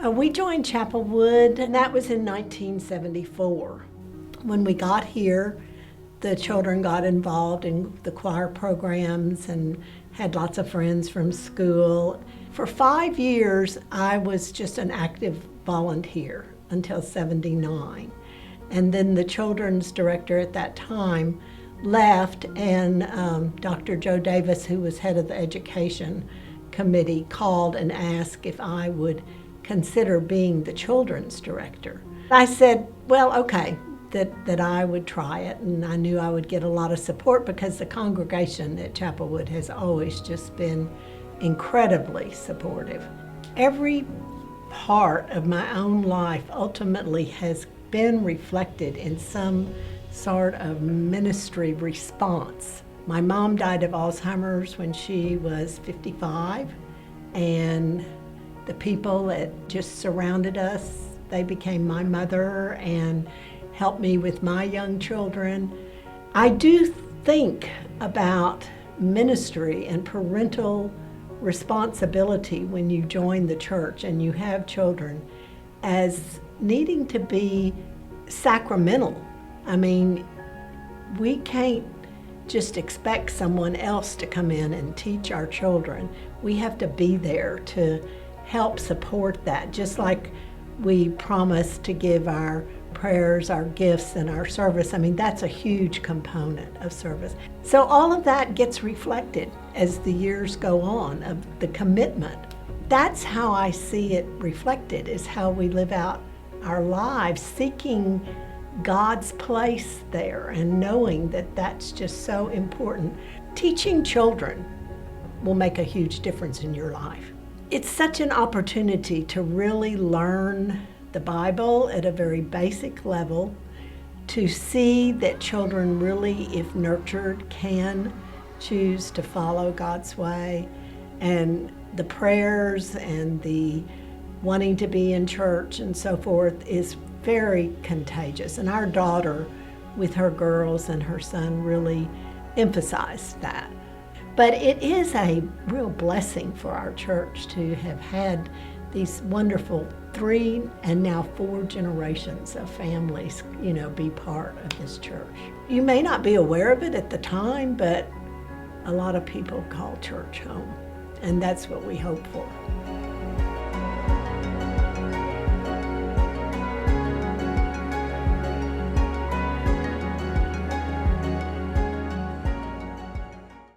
We joined Chapelwood, and that was in 1974. When we got here, the children got involved in the choir programs and had lots of friends from school. For 5 years, I was just an active volunteer until '79. And then the children's director at that time left, and Dr. Joe Davis, who was head of the education committee, called and asked if I would consider being the children's director. I said, well, okay, that I would try it, and I knew I would get a lot of support because the congregation at Chapelwood has always just been incredibly supportive. Every part of my own life ultimately has been reflected in some sort of ministry response. My mom died of Alzheimer's when she was 55, and the people that just surrounded us, they became my mother and helped me with my young children. I do think about ministry and parental responsibility when you join the church and you have children as needing to be sacramental. I mean, we can't just expect someone else to come in and teach our children. We have to be there to help support that, just like we promise to give our prayers, our gifts, and our service. I mean, that's a huge component of service. So all of that gets reflected as the years go on, of the commitment. That's how I see it reflected, is how we live out our lives, seeking God's place there and knowing that that's just so important. Teaching children will make a huge difference in your life. It's such an opportunity to really learn the Bible at a very basic level, to see that children really, if nurtured, can choose to follow God's way, and the prayers and the wanting to be in church and so forth is very contagious. And our daughter, with her girls and her son, really emphasized that. But it is a real blessing for our church to have had these wonderful 3 and now 4 generations of families, be part of this church. You may not be aware of it at the time, but a lot of people call church home, and that's what we hope for.